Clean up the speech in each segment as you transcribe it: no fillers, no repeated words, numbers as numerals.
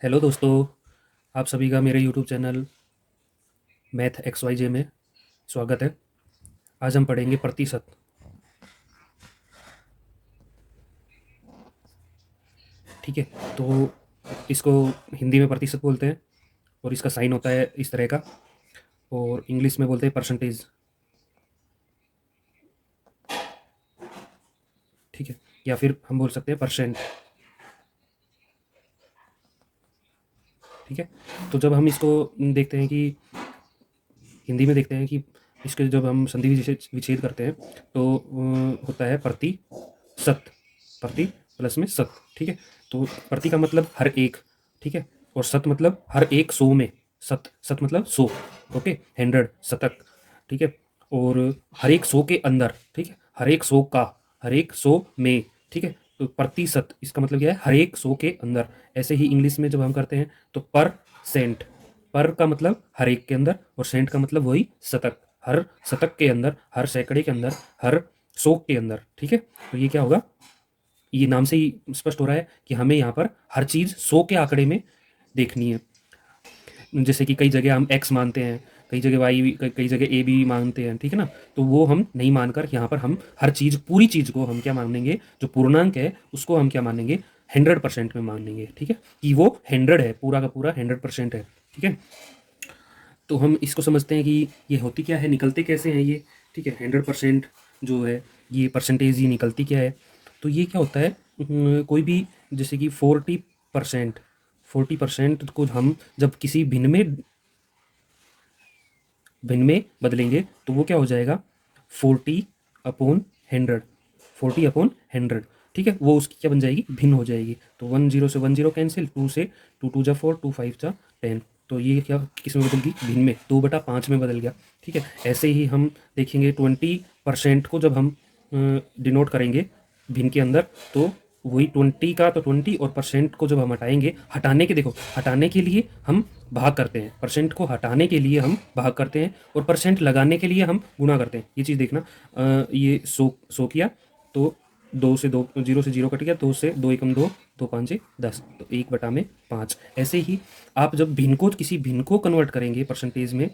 Hello दोस्तों, आप सभी का मेरे YouTube channel math X Y Z में स्वागत है। आज हम पढ़ेंगे प्रतिशत। ठीक है, तो इसको हिंदी में प्रतिशत बोलते हैं और इसका साइन होता है इस तरह का, और इंग्लिश में बोलते हैं परसेंटेज। ठीक है, या फिर हम बोल सकते हैं परसेंट। ठीक है, तो जब हम इसको देखते हैं कि हिंदी में देखते हैं कि इसके जब हम संधि विच्छेद विच्छेद करते हैं तो होता है प्रतिशत। प्रति प्लस में शत। ठीक है, तो प्रति का मतलब हर एक। ठीक है, और शत मतलब हर एक सौ में। शत शत मतलब सौ। ओके, 100 शतक। ठीक है, और हर एक सौ के अंदर। ठीक है, हर एक सौ का, हर एक सौ में। ठीक है, तो प्रतिशत इसका मतलब क्या है, हर एक सौ के अंदर। ऐसे ही इंग्लिश में जब हम करते हैं तो पर सेंट। पर का मतलब हर एक के अंदर, और सेंट का मतलब वही शतक। हर शतक के अंदर, हर सैकड़े के अंदर, हर सौ के अंदर। ठीक है, तो ये क्या होगा, ये नाम से ही स्पष्ट हो रहा है कि हमें यहाँ पर हर चीज़ सौ के आंकड़े में देखनी है। जैसे कि कई जगह हम एक्स मानते हैं, कई जगह वाई, कई जगह ए बी मानते हैं। ठीक है ना, तो वो हम नहीं मानकर यहाँ पर हम हर चीज़, पूरी चीज़ को हम क्या मानेंगे, जो पूर्णांक है उसको हम क्या मानेंगे, 100% में मानेंगे। ठीक है, कि वो 100 है, पूरा का पूरा 100% है। ठीक है, तो हम इसको समझते हैं कि ये होती क्या है, निकलते कैसे हैं ये। ठीक है, 100% जो है, ये परसेंटेज ये निकलती क्या है। तो ये क्या होता है, कोई भी, जैसे कि 40%, 40% को हम जब किसी भिन्न में बदलेंगे तो वो क्या हो जाएगा, 40/100। 40/100। ठीक है, वो उसकी क्या बन जाएगी, भिन्न हो जाएगी। तो 10 से 10 कैंसिल, 2 से 2 2 4, 2 5 10। तो ये क्या किस में बदल गई, भिन्न में, 2/5 में बदल गया। ठीक है, ऐसे ही हम देखेंगे 20% को जब हम डिनोट करेंगे भिन्न के अंदर, तो वही 20 का तो 20, और परसेंट को जब हम हटाएंगे, हटाने के, देखो हटाने के लिए हम भाग करते हैं, परसेंट को हटाने के लिए हम भाग करते हैं, और परसेंट लगाने के लिए हम गुणा करते हैं। ये चीज़ देखना। ये 100 किया तो 2 से 2, 0 से 0 कट गया, 2 से 2 एकम 2, 2 5 10, तो 1/5। ऐसे ही आप जब भिन्न को, किसी भिन्न को कन्वर्ट करेंगे परसेंटेज में,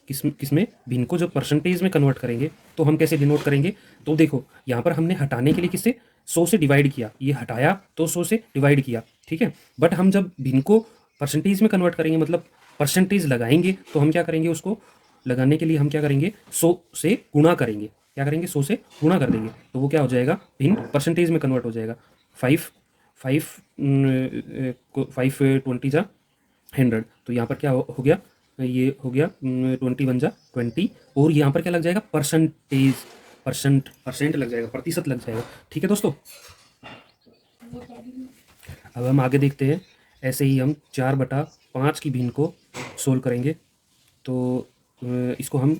किसमें, भिन्न को जब परसेंटेज में कन्वर्ट करेंगे तो हम कैसे डिनोट करेंगे। तो देखो यहाँ पर हमने हटाने के लिए किससे, 100 से डिवाइड किया, ये हटाया तो 100 से डिवाइड किया। ठीक है, बट हम जब भिन्न को परसेंटेज में कन्वर्ट करेंगे, मतलब परसेंटेज लगाएंगे, तो हम क्या करेंगे, उसको लगाने के लिए हम क्या करेंगे, 100 से गुणा करेंगे। क्या करेंगे, 100 से गुणा कर देंगे, तो वो क्या हो जाएगा, भिन्न परसेंटेज में कन्वर्ट हो जाएगा। 5 5 5 20 तो यहाँ पर क्या हो गया, ये हो गया 20 × 20, और यहाँ पर क्या लग जाएगा, परसेंटेज, परसेंट लग जाएगा, प्रतिशत लग जाएगा। ठीक है दोस्तों, अब हम आगे देखते हैं। ऐसे ही हम 4/5 की भिन्न को सोल्व करेंगे, तो इसको हम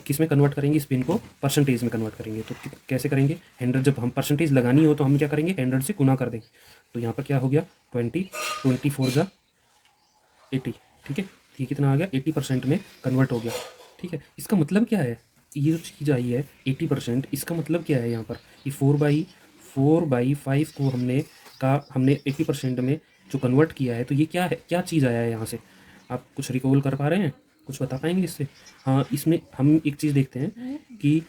किस में कन्वर्ट करेंगे, इस भिन्न को परसेंटेज में कन्वर्ट करेंगे। तो कैसे करेंगे, 100 जब हम परसेंटेज लगानी हो तो हम क्या करेंगे, 100 से गुना कर देंगे। तो यहाँ पर क्या हो गया, 20, 24 80। ठीक है, ये कितना आ गया, 80% में कन्वर्ट हो गया। ठीक है, इसका मतलब क्या है, ये जो चीज़ आई है 80%, इसका मतलब क्या है, यहाँ पर ये 4/5 को हमने 80% में जो कन्वर्ट किया है, तो ये क्या है, क्या चीज़ आया है यहाँ से। आप कुछ रिकॉल कर पा रहे हैं, कुछ बता पाएंगे इससे। हाँ, इसमें हम एक चीज़ देखते हैं कि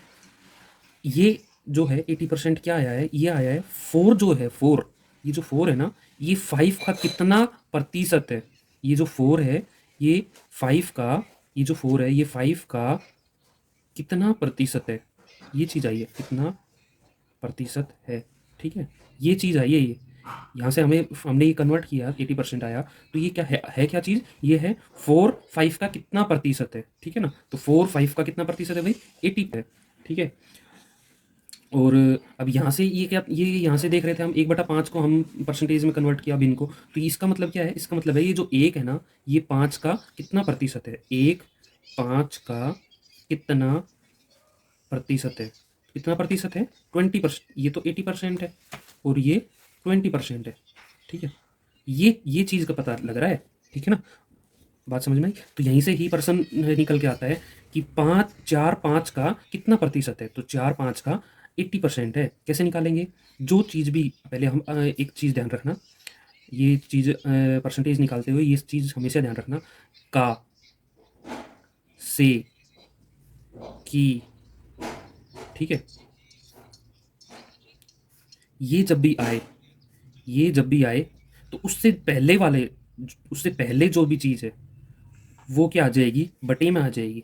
ये जो है 80% क्या आया है, ये आया है 4, जो है 4, ये जो 4 है ना, ये 5 का कितना प्रतिशत है। ये जो 4 है, ये 5 का, ये जो 4 है, ये 5 का कितना प्रतिशत है, ये चीज़ आई है, कितना प्रतिशत है। ठीक है, ये चीज़ आई है, ये यहाँ से हमने ये कन्वर्ट किया, 80% आया, तो ये क्या है क्या चीज़, ये है 4 5 का कितना प्रतिशत है। ठीक है ना, तो 4 5 का कितना प्रतिशत है भाई, 80 है। ठीक है, और अब यहाँ से ये क्या, ये यहाँ से देख रहे थे हम 1/5 को हम परसेंटेज में कन्वर्ट किया भिन्न को, तो इसका मतलब क्या है, इसका मतलब है ये जो 1 है ना, ये 5 का कितना प्रतिशत है, 1 5 का कितना प्रतिशत है, कितना प्रतिशत है, 20%। ये तो 80% है, और ये 20% है। ठीक है, ये चीज़ का पता लग रहा है। ठीक है ना, बात समझ में आई। तो यहीं से ही पर्सन निकल के आता है कि 4/5 का कितना प्रतिशत है, तो 4/5 का 80% है। कैसे निकालेंगे, जो चीज़ भी, पहले हम एक चीज़ ध्यान रखना, ये चीज़ परसेंटेज निकालते हुए ये चीज़ हमेशा ध्यान रखना, का, से, की, ठीक है। ये जब भी आए, ये जब भी आए तो उससे पहले जो भी चीज़ है वो क्या आ जाएगी, बटे में आ जाएगी।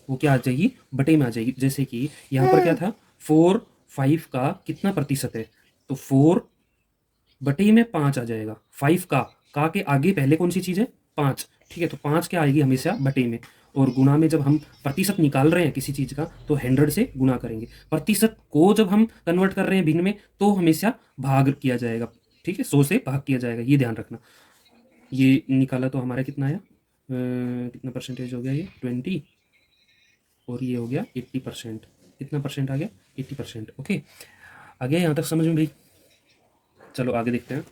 वो क्या आ जाएगी, बटे में आ जाएगी। जैसे कि यहाँ पर क्या था, 4 5 का कितना प्रतिशत है, तो 4 बटे में 5 आ जाएगा। 5 का के आगे पहले कौन सी चीज़ है, 5, ठीक है। तो 5 क्या आएगी हमेशा बटे में। और गुणा में जब हम प्रतिशत निकाल रहे हैं किसी चीज़ का तो 100 से गुणा करेंगे। प्रतिशत को जब हम कन्वर्ट कर रहे हैं भिन्न में तो हमेशा भाग किया जाएगा, ठीक है, 100 से भाग किया जाएगा, ये ध्यान रखना। ये निकाला तो हमारा कितना आया, कितना परसेंटेज हो गया, ये 20 और ये हो गया 80%। कितना परसेंट आ गया, 80%। ओके, आ गया यहाँ तक समझ में भाई। चलो आगे देखते हैं।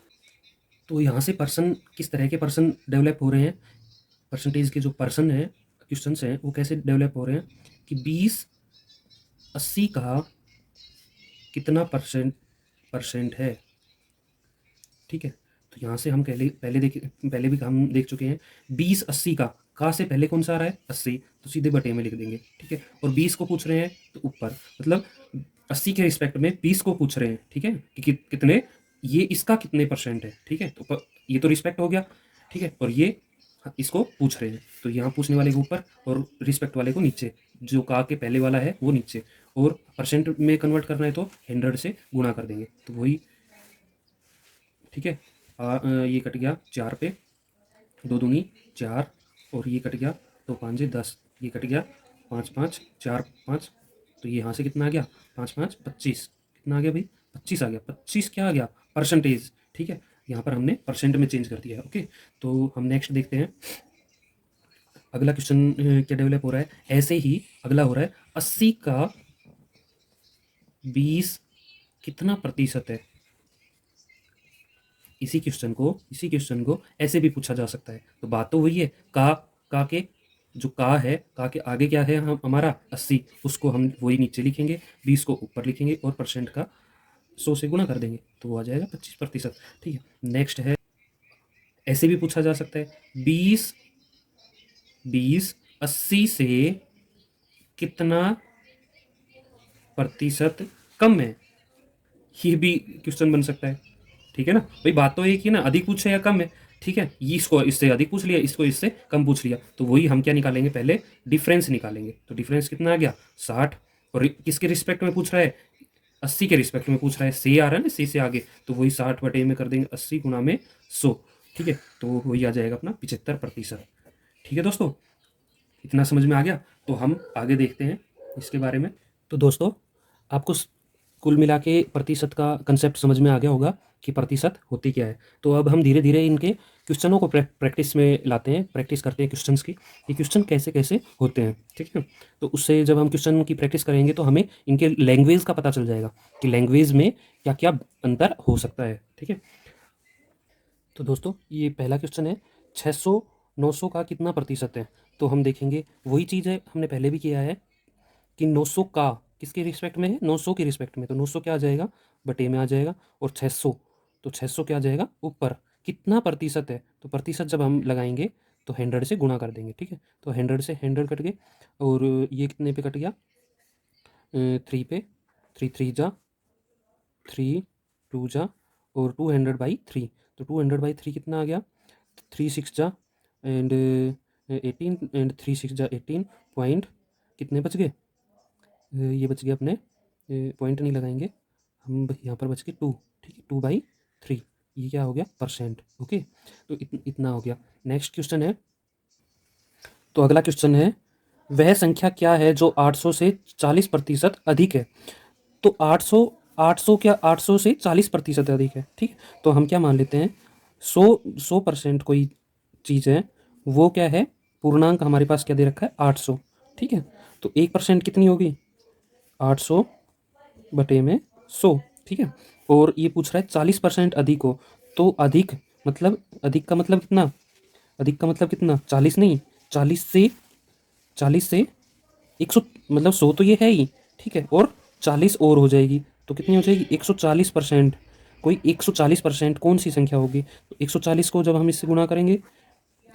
तो यहाँ से पर्सन, किस तरह के पर्सन डेवलप हो रहे हैं, परसेंटेज के जो पर्सन हैं, क्वेश्चंस हैं, वो कैसे डेवलप हो रहे हैं कि 20 80 का कितना परसेंट है, ठीक है। तो यहाँ से हम पहले भी हम देख चुके हैं, 20 80 का से पहले कौन सा आ रहा है, 80, तो सीधे बटे में लिख देंगे, ठीक है। और 20 को पूछ रहे हैं तो ऊपर, मतलब 80 के रिस्पेक्ट में 20 को पूछ रहे हैं, ठीक है, कि कितने, ये इसका कितने परसेंट है, ठीक है। तो ये तो रिस्पेक्ट हो गया, ठीक है। और ये इसको पूछ रहे हैं तो यहाँ पूछने वाले को ऊपर और रिस्पेक्ट वाले को नीचे, जो का के पहले वाला है वो नीचे। और परसेंट में कन्वर्ट करना है तो 100 से गुणा कर देंगे, तो वही, ठीक है। ये कट गया 4 पे, 2 दूनी 4, और ये कट गया 2 5 10, ये कट गया 5 5 4 5, तो ये यहाँ से कितना आ गया, 5 5 25, कितना आ गया भाई, 25 आ गया। 25 क्या आ गया, परसेंटेज, ठीक है। यहाँ पर हमने परसेंट में चेंज कर दिया है। ओके, तो हम नेक्स्ट देखते हैं अगला क्वेश्चन क्या डेवलप हो रहा है। ऐसे ही अगला हो रहा है, 80 का 20 कितना प्रतिशत है। इसी क्वेश्चन को ऐसे भी पूछा जा सकता है। तो बात तो वही है, का के जो का है, का के आगे क्या है, हम हमारा 80, उसको हम वही नीचे लिखेंगे, 20 को ऊपर लिखेंगे और परसेंट का 100 से गुणा कर देंगे, तो वो आ जाएगा 25%, ठीक है। नेक्स्ट है, ऐसे भी पूछा जा सकता है, 20 80 से कितना प्रतिशत कम है, ये भी क्वेश्चन बन सकता है, ठीक है ना भाई। बात तो एक ही ना, अधिक पूछे या कम है, ठीक है। ये इसको इससे अधिक पूछ लिया, इसको इससे कम पूछ लिया, तो वही हम क्या निकालेंगे, पहले डिफरेंस निकालेंगे। तो डिफरेंस कितना आ गया, 60। और किसके रिस्पेक्ट में पूछ रहा है, 80 के रिस्पेक्ट में पूछ रहा है, से आ रहा है ना, से आगे, तो वही 60 बटे में कर देंगे, 80 गुणा में 100, ठीक है। तो वही आ जाएगा अपना 75%, ठीक है दोस्तों। इतना समझ में आ गया, तो हम आगे देखते हैं इसके बारे में। तो दोस्तों, आपको कुल मिला के प्रतिशत का कंसेप्ट समझ में आ गया होगा कि प्रतिशत होती क्या है। तो अब हम धीरे धीरे इनके क्वेश्चनों को प्रैक्टिस में लाते हैं, प्रैक्टिस करते हैं क्वेश्चंस की, ये क्वेश्चन कैसे कैसे होते हैं, ठीक है। तो उससे जब हम क्वेश्चन की प्रैक्टिस करेंगे तो हमें इनके लैंग्वेज का पता चल जाएगा कि लैंग्वेज में क्या क्या अंतर हो सकता है, ठीक है। तो दोस्तों, ये पहला क्वेश्चन है, 600 900 का कितना प्रतिशत है। तो हम देखेंगे वही चीज़ है, हमने पहले भी किया है कि 900 का किसके रिस्पेक्ट में है, 900 के रिस्पेक्ट में, तो 900 क्या आ जाएगा, बटे में आ जाएगा। और 600, तो 600 क्या आ जाएगा, ऊपर। कितना प्रतिशत है, तो प्रतिशत जब हम लगाएंगे तो 100 से गुणा कर देंगे, ठीक है। तो 100 से 100 कट गए, और ये कितने पे कट गया, 3 पे, 3 3 जा 3 2 जा, और 200/3, तो 200/3 कितना आ गया, 3 6 जा एंड 18, एंड 3 6 जा 18 पॉइंट, कितने बच गए, ये बच गया अपने, पॉइंट नहीं लगाएंगे हम, यहाँ पर बच गए 2, ठीक है, 2/3, ये क्या हो गया, परसेंट। ओके, तो इतना हो गया। नेक्स्ट क्वेश्चन है, तो अगला क्वेश्चन है, वह संख्या क्या है जो 800 से 40% अधिक है। तो 800 क्या, 800 से 40% अधिक है, ठीक है। तो हम क्या मान लेते हैं, 100% कोई चीज़ है, वो क्या है, पूर्णांक हमारे पास क्या दे रखा है, 800, ठीक है। तो 1% कितनी होगी, 800 बटे में 100, ठीक है। और ये पूछ रहा है 40% अधिक हो, तो अधिक मतलब, अधिक का मतलब कितना, अधिक का मतलब कितना, 40 नहीं, 40 से 100, मतलब 100 तो ये है ही, ठीक है, और 40 और हो जाएगी, तो कितनी हो जाएगी, 140% कोई 140% कौन सी संख्या होगी? तो 140 को जब हम इससे गुणा करेंगे,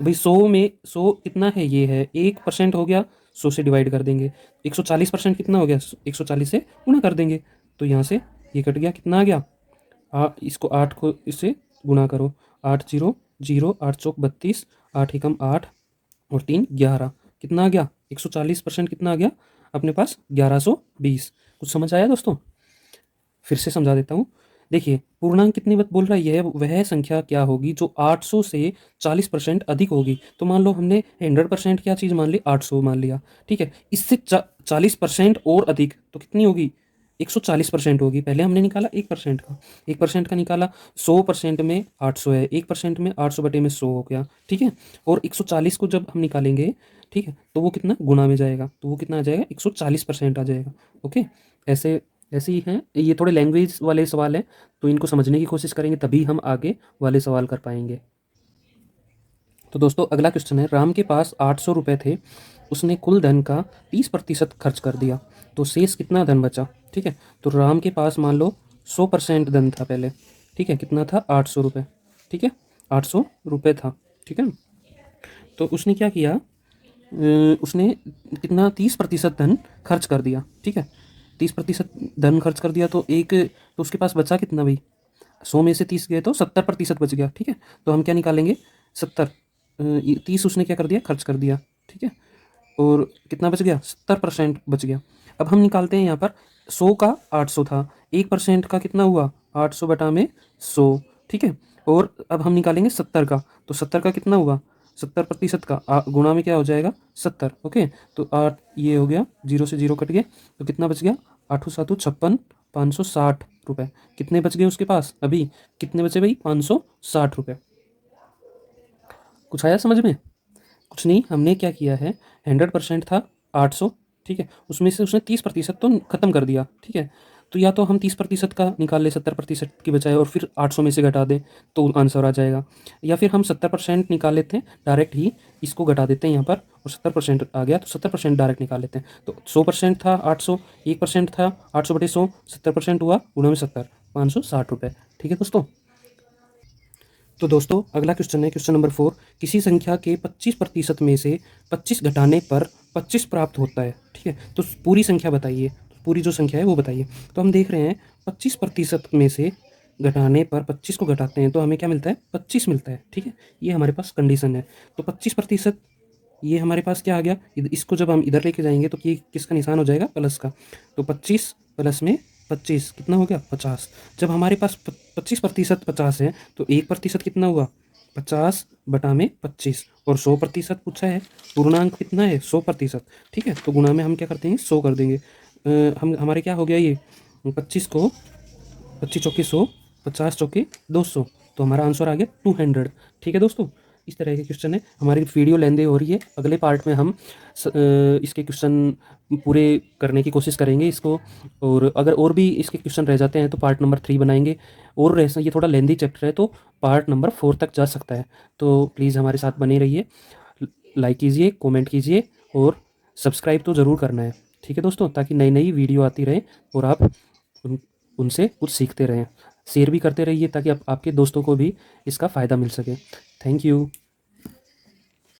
भाई 100 में 100 कितना है, ये है 1% हो गया, 100 से डिवाइड कर देंगे। 140% कितना हो गया, 140 से गुणा कर देंगे। तो यहाँ से ये कट गया, कितना आ गया, इसको 8 को इससे गुणा करो, 8 जीरो जीरो, 8 चौक 32, 8 एकम 8 और 3 11, कितना आ गया 140% कितना आ गया अपने पास 1120। कुछ समझ आया दोस्तों? फिर से समझा देता हूँ। देखिए पूर्णांक कितनी बात बोल रहा है, यह वह संख्या क्या होगी जो 800 से 40% अधिक होगी। तो मान लो हमने 100% क्या चीज़ मान ली, 800 मान लिया, ठीक है। इससे 40% और अधिक तो कितनी होगी, 140% होगी। पहले हमने निकाला 1% का, 1% का निकाला, 100% में 800 है, 1% में 800 बटे में 100 हो गया, ठीक है। और 140 को जब हम निकालेंगे, ठीक है, तो वो कितना गुणा में जाएगा, तो वो कितना आ जाएगा, 140% आ जाएगा। ओके, ऐसे ऐसे ही हैं ये, थोड़े लैंग्वेज वाले सवाल हैं, तो इनको समझने की कोशिश करेंगे तभी हम आगे वाले सवाल कर पाएंगे। तो दोस्तों अगला क्वेश्चन है, राम के पास 800 रुपये थे, उसने कुल धन का 30% खर्च कर दिया, तो शेष कितना धन बचा, ठीक है। तो राम के पास मान लो 100% धन था पहले, ठीक है, कितना था 800 रुपये, ठीक है, 800 रुपये था, ठीक है। तो उसने क्या किया, उसने कितना 30% धन खर्च कर दिया, ठीक है, 30% धन खर्च कर दिया, तो तो उसके पास बचा कितना भाई, 100 में से 30 गए तो 70% बच गया, ठीक है। तो हम क्या निकालेंगे, 70, 30 उसने क्या कर दिया, खर्च कर दिया, ठीक है, और कितना बच गया, 70% बच गया। अब हम निकालते हैं यहाँ पर 100 का 800 था, 1% का कितना हुआ, 800 बटा में 100, ठीक है। और अब हम निकालेंगे 70 का, तो 70 का कितना हुआ, 70% का गुणा में क्या हो जाएगा 70, ओके। तो 8 ये हो गया, 0 से 0 कट गए, तो कितना बच गया, 8 7 56, 560 रुपये। कितने बच गए उसके पास अभी, कितने बचे भाई, 560 रुपये। कुछ आया समझ में? कुछ नहीं, हमने क्या किया है, 100% था 800, ठीक है, उसमें से उसने 30% तो खत्म कर दिया, ठीक है। तो या तो हम 30% का निकाल ले 70% की बजाय और फिर 800 में से घटा दें तो आंसर आ जाएगा, या फिर हम 70% निकाल लेते हैं डायरेक्ट ही, इसको घटा देते हैं यहाँ पर और 70% आ गया तो 70% डायरेक्ट निकाल लेते हैं। तो 100% था 800, 1% था 800 बटे 100, 70% हुआ गुणा में 70, 560 रुपये, ठीक है दोस्तों। तो दोस्तों अगला क्वेश्चन है, क्वेश्चन नंबर 4, किसी संख्या के 25% में से 25 घटाने पर 25 प्राप्त होता है, ठीक है। तो पूरी संख्या बताइए, पूरी जो संख्या है वो बताइए। तो हम देख रहे हैं 25% में से घटाने पर 25 को घटाते हैं तो हमें क्या मिलता है, 25 मिलता है, ठीक है। ये हमारे पास कंडीशन है। तो 25% ये हमारे पास क्या आ गया, इसको जब हम इधर लेके जाएंगे तो ये किसका निशान हो जाएगा, प्लस का। तो 25 प्लस में 25 कितना हो गया, 50। जब हमारे पास 25% 50 है तो 1% कितना हुआ, 50 बटा में 25, और 100% पूछा है, पूर्णांक कितना है 100%, ठीक है। तो गुणा में हम क्या करते हैं, 100 कर देंगे। हम हमारे क्या हो गया, ये 25 को 25 चौके 100, 50 चौके 200, तो हमारा आंसर आ गया 200, ठीक है दोस्तों। इस तरह के क्वेश्चन है। हमारी वीडियो लेंदी हो रही है, अगले पार्ट में हम इसके क्वेश्चन पूरे करने की कोशिश करेंगे इसको, और अगर और भी इसके क्वेश्चन रह जाते हैं तो पार्ट नंबर 3 बनाएंगे, और ये थोड़ा लेंदी चैप्टर है तो पार्ट नंबर 4 तक जा सकता है। तो प्लीज़ हमारे साथ बने रहिए, लाइक कीजिए, कमेंट कीजिए और सब्सक्राइब तो ज़रूर करना है, ठीक है दोस्तों, ताकि नई नई वीडियो आती रहे और आप उनसे कुछ सीखते रहें। शेयर भी करते रहिए ताकि आपके दोस्तों को भी इसका फ़ायदा मिल सके। Thank you.